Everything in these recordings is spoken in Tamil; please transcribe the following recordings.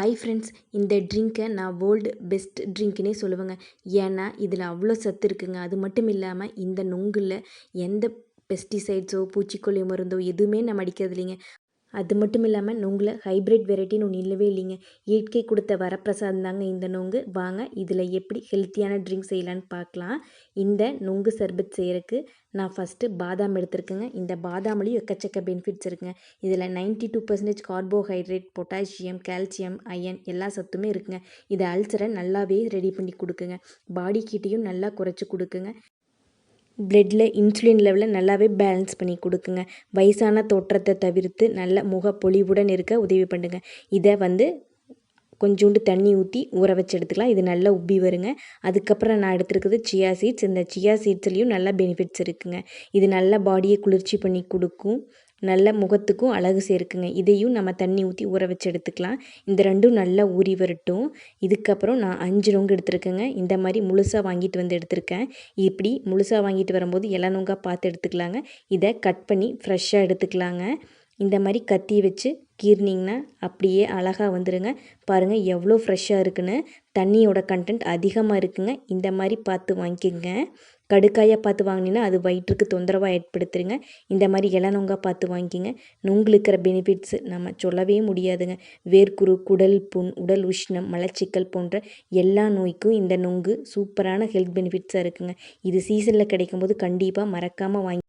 ஹாய் ஃப்ரெண்ட்ஸ், இந்த ட்ரிங்க்கை நான் வேர்ல்டு பெஸ்ட் ட்ரிங்க்னே சொல்லுவேங்க. ஏன்னா இதில் அவ்வளோ சத்து இருக்குங்க. அது மட்டும் இல்லாமல் இந்த நொங்கில் எந்த பெஸ்டிசைட்ஸோ பூச்சிக்கொல்லி மருந்தோ எதுவுமே நம்ம அடிக்கிறது இல்லைங்க. அது மட்டும் இல்லாமல் நொங்கில் ஹைப்ரிட் வெரைட்டின்னு ஒன்று இல்லவே இல்லைங்க. இயற்கை கொடுத்த வரப்பிரசாதம் தாங்க இந்த நொங்கு. வாங்க இதில் எப்படி ஹெல்த்தியான ட்ரிங்க் செய்யலான்னு பார்க்கலாம். இந்த நொங்கு சர்பத் செய்கிறதுக்கு நான் ஃபஸ்ட்டு பாதாம் எடுத்துருக்கேங்க. இந்த பாதாம்லேயும் எக்கச்சக்க பெனிஃபிட்ஸ் இருக்குங்க. இதில் 92% கார்போஹைட்ரேட், பொட்டாசியம், கால்சியம், அயன் எல்லா சத்துமே இருக்குங்க. இது அல்சரை நல்லாவே ரெடி பண்ணி கொடுக்குங்க. பாடி ஹீட்டையும் நல்லா குறைச்சி கொடுக்குங்க. பிளட்டில் இன்சுலின் லெவலை நல்லாவே பேலன்ஸ் பண்ணி கொடுக்குங்க. வயசான தோற்றத்தை தவிர்த்து நல்ல முகப்பொலிவுடன் இருக்க உதவி பண்ணுங்க. இதை கொஞ்சோண்டு தண்ணி ஊற்றி ஊற வச்சு எடுத்துக்கலாம். இது நல்லா உப்பி வருங்க. அதுக்கப்புறம் நான் எடுத்துருக்குது சியா சீட்ஸ். இந்த சியா சீட்ஸ்லேயும் நல்ல பெனிஃபிட்ஸ் இருக்குங்க. இது நல்லா பாடியை குளிர்ச்சி பண்ணி கொடுக்கும். நல்ல முகத்துக்கும் அழகு சேர்க்குங்க. இதையும் நம்ம தண்ணி ஊற்றி ஊற வச்சு எடுத்துக்கலாம். இந்த ரெண்டும் நல்லா ஊறி வரட்டும். இதுக்கப்புறம் நான் 5 நொங்கு எடுத்துருக்கேங்க. இந்த மாதிரி முழுசாக வாங்கிட்டு வந்து எடுத்திருக்கேன். இப்படி முழுசாக வாங்கிட்டு வரும்போது இலை நொங்காக பார்த்து எடுத்துக்கலாங்க. இதை கட் பண்ணி ஃப்ரெஷ்ஷாக எடுத்துக்கலாங்க. இந்த மாதிரி கத்தி வச்சு கீர்னிங்கன்னா அப்படியே அழகாக வந்துடுங்க. பாருங்கள் எவ்வளோ ஃப்ரெஷ்ஷாக இருக்குன்னு. தண்ணியோட கண்டென்ட் அதிகமாக இருக்குங்க. இந்த மாதிரி பார்த்து வாங்கிக்கோங்க. கடுக்காயாக பார்த்து வாங்கினீங்கன்னா அது வயிற்றுக்கு தொந்தரவாக ஏற்படுத்துருங்க. இந்த மாதிரி இலை நொங்காக பார்த்து வாங்கிக்கோங்க. நொங்கு இருக்கிற பெனிஃபிட்ஸ் நம்ம சொல்லவே முடியாதுங்க. வேர்க்குரு, குடல் புண், உடல் உஷ்ணம், மலச்சிக்கல் போன்ற எல்லா நோய்க்கும் இந்த நொங்கு சூப்பரான ஹெல்த் பெனிஃபிட்ஸாக இருக்குங்க. இது சீசனில் கிடைக்கும்போது கண்டிப்பாக மறக்காமல் வாங்கி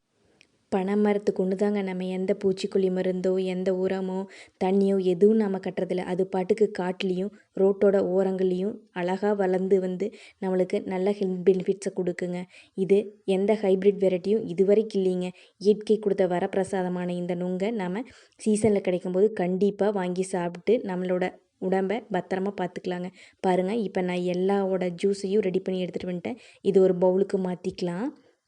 பனைமரத்துக்கு ஒன்று தாங்க நம்ம எந்த பூச்சிக்கொல்லி மருந்தோ எந்த உரமோ தண்ணியோ எதுவும் நம்ம கட்டுறதில்ல. அது பாட்டுக்கு காட்டுலேயும் ரோட்டோட ஓரங்கள்லேயும் அழகாக வளர்ந்து நம்மளுக்கு நல்ல ஹெல்த் பெனிஃபிட்ஸை கொடுக்குங்க. இது எந்த ஹைப்ரிட் வெரைட்டியும் இதுவரைக்கும் இல்லைங்க. இயற்கை கொடுத்த வரப்பிரசாதமான இந்த நொங்கை நம்ம சீசனில் கிடைக்கும்போது கண்டிப்பாக வாங்கி சாப்பிட்டு நம்மளோட உடம்பை பத்திரமா பார்த்துக்கலாங்க. பாருங்கள், இப்போ நான் எல்லாவோட ஜூஸையும் ரெடி பண்ணி எடுத்துகிட்டு வந்துட்டேன். இது ஒரு பவுலுக்கு மாற்றிக்கலாம்.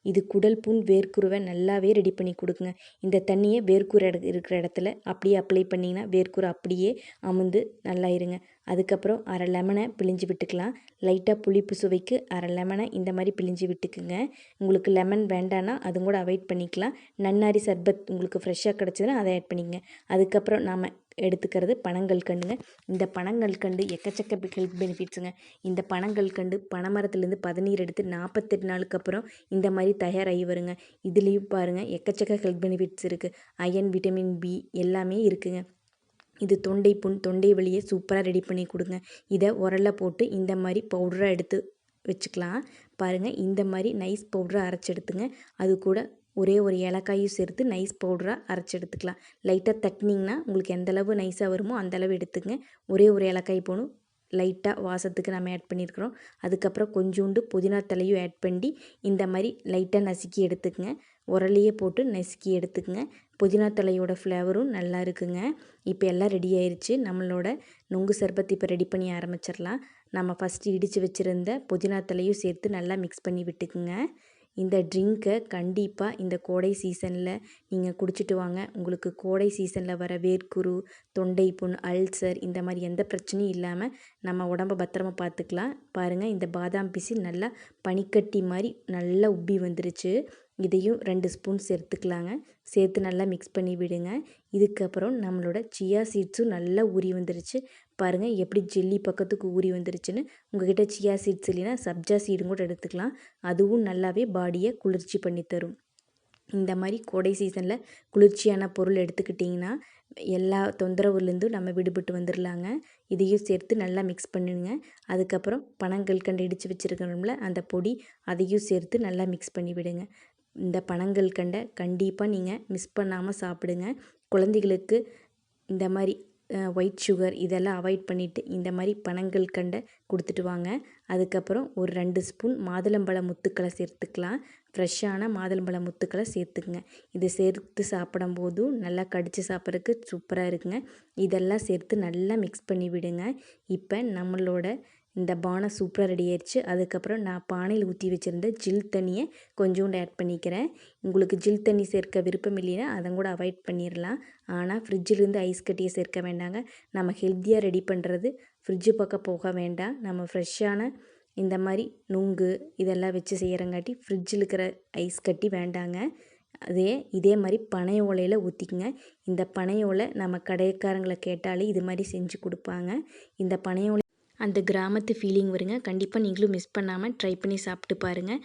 இது குடல் புண், வேர்க்குருவை நல்லாவே ரெடி பண்ணி கொடுக்குங்க. இந்த தண்ணியை வேர்க்குரு இருக்கிற இடத்துல அப்படியே அப்ளை பண்ணிங்கன்னா வேர்க்குரு அப்படியே அமுந்து நல்லா இருங்க. அதுக்கப்புறம் அரை லெமனை பிழிஞ்சு விட்டுக்கலாம். லைட்டாக புளிப்பு சுவைக்கு அரை லெமனை இந்த மாதிரி பிழிஞ்சு விட்டுக்குங்க. உங்களுக்கு லெமன் வேண்டான்னா அதுவும் கூட அவாய்ட் பண்ணிக்கலாம். நன்னாரி சர்பத் உங்களுக்கு ஃப்ரெஷ்ஷாக கிடச்சிதுன்னா அதை ஆட் பண்ணிக்கங்க. அதுக்கப்புறம் நாம் எடுத்துக்கிறது பனங்கல்கண்டுங்க. இந்த பனங்கல்கண்டு எக்கச்சக்க ஹெல்த் பெனிஃபிட்ஸுங்க. இந்த பனங்கல்கண்டு பனைமரத்துலேருந்து பதநீர் எடுத்து 48 நாளுக்கு அப்புறம் இந்த மாதிரி தயாராகி வருங்க. இதுலேயும் பாருங்கள் எக்கச்சக்க ஹெல்த் பெனிஃபிட்ஸ் இருக்குது. அயன், விட்டமின் பி எல்லாமே இருக்குங்க. இது தொண்டை புண், தொண்டை வலியை சூப்பராக ரெடி பண்ணி கொடுங்க. இதை உரல்ல போட்டு இந்த மாதிரி பவுடராக எடுத்து வச்சுக்கலாம். பாருங்கள், இந்த மாதிரி நைஸ் பவுடராக அரைச்சி எடுத்துங்க. அது கூட ஒரே ஒரு ஏலக்காயும் சேர்த்து நைஸ் பவுடராக அரைச்சி எடுத்துக்கலாம். லைட்டாக தட்டினீங்கன்னா உங்களுக்கு எந்தளவு நைஸாக வருமோ அந்தளவு எடுத்துங்க. ஒரே ஒரு ஏலக்காய் போகணும். லைட்டாக வாசத்துக்கு நம்ம ஆட் பண்ணியிருக்கிறோம். அதுக்கப்புறம் கொஞ்சோண்டு புதினா தலையும் ஆட் பண்ணி இந்த மாதிரி லைட்டாக நசுக்கி எடுத்துக்கங்க. உரலையே போட்டு நசுக்கி எடுத்துக்கங்க. புதினா தலையோட ஃப்ளேவரும் நல்லா இருக்குங்க. இப்போ எல்லாம் ரெடி ஆயிடுச்சு. நம்மளோட நொங்கு சர்பத் இப்போ ரெடி பண்ணி ஆரம்பிச்சிடலாம். நம்ம ஃபஸ்ட்டு இடித்து வச்சுருந்த புதினா தலையும் சேர்த்து நல்லா மிக்ஸ் பண்ணி விட்டுக்குங்க. இந்த ட்ரிங்க்கை கண்டிப்பாக இந்த கோடை சீசனில் நீங்கள் குடிச்சிட்டு வாங்க. உங்களுக்கு கோடை சீசனில் வர வேர்க்குரு, தொண்டை புண், அல்சர் இந்த மாதிரி எந்த பிரச்சனையும் இல்லாமல் நம்ம உடம்பை பத்திரமா பார்த்துக்கலாம். பாருங்கள், இந்த பாதாம் பிசின் நல்லா பனிக்கட்டி மாதிரி நல்லா உப்பி வந்துருச்சு. இதையும் 2 ஸ்பூன் சேர்த்துக்கலாங்க. சேர்த்து நல்லா மிக்ஸ் பண்ணி விடுங்க. இதுக்கப்புறம் நம்மளோட சியா சீட்ஸும் நல்லா ஊறி வந்துருச்சு. பாருங்கள் எப்படி ஜெல்லி பக்கத்துக்கு ஊறி வந்துருச்சுன்னு. உங்கள்கிட்ட சியா சீட்ஸ் இல்லைன்னா சப்ஜா சீடும் கூட எடுத்துக்கலாம். அதுவும் நல்லாவே பாடியை குளிர்ச்சி பண்ணி தரும். இந்த மாதிரி கோடை சீசனில் குளிர்ச்சியான பொருள் எடுத்துக்கிட்டிங்கன்னா எல்லா தொந்தரவுலேருந்தும் நம்ம விடுபட்டு வந்துடலாங்க. இதையும் சேர்த்து நல்லா மிக்ஸ் பண்ணுங்க. அதுக்கப்புறம் பனங்கல்கண்டு இடித்து வச்சுருக்கணும்ல அந்த பொடி, அதையும் சேர்த்து நல்லா மிக்ஸ் பண்ணி விடுங்க. இந்த பனங்கல்கண்டை கண்டிப்பாக நீங்கள் மிஸ் பண்ணாமல் சாப்பிடுங்க. குழந்தைகளுக்கு இந்த மாதிரி ஒயிட் சுகர் இதெல்லாம் அவாய்ட் பண்ணிவிட்டு இந்த மாதிரி பனங்கல்கண்டை கொடுத்துட்டு வாங்க. அதுக்கப்புறம் ஒரு 2 ஸ்பூன் மாதுளம்பழ முத்துக்களை சேர்த்துக்கலாம். ஃப்ரெஷ்ஷான மாதுளம்பழ முத்துக்களை சேர்த்துக்குங்க. இதை சேர்த்து சாப்பிடும்போதும் நல்லா கடித்து சாப்பிட்றதுக்கு சூப்பராக இருக்குங்க. இதெல்லாம் சேர்த்து நல்லா மிக்ஸ் பண்ணி விடுங்க. இப்போ நம்மளோட இந்த பானம் சூப்பராக ரெடி ஆயிடுச்சு. அதுக்கப்புறம் நான் பானையில் ஊற்றி வச்சுருந்த ஜில் தண்ணியை கொஞ்சோண்டு ஆட் பண்ணிக்கிறேன். உங்களுக்கு ஜில் தண்ணி சேர்க்க விருப்பம் இல்லைன்னா அதை கூட அவாய்ட் பண்ணிடலாம். ஆனால் ஃப்ரிட்ஜிலேருந்து ஐஸ் கட்டியை சேர்க்க வேண்டாங்க. நம்ம ஹெல்த்தியாக ரெடி பண்ணுறது ஃப்ரிட்ஜு பக்கம் போக வேண்டாம். நம்ம ஃப்ரெஷ்ஷான இந்த மாதிரி நுங்கு இதெல்லாம் வச்சு செய்கிறங்காட்டி ஃப்ரிட்ஜில் இருக்கிற ஐஸ் கட்டி வேண்டாங்க. இதே மாதிரி பனை ஓலையில் ஊற்றிக்குங்க. இந்த பனை ஓலை நம்ம கடைக்காரங்களை கேட்டாலே இது மாதிரி செஞ்சு கொடுப்பாங்க. இந்த பனை ஓலை அந்த கிராமத்து ஃபீலிங் வருங்க. கண்டிப்பாக நீங்களும் மிஸ் பண்ணாமல் ட்ரை பண்ணி சாப்பிட்டு பாருங்கள்.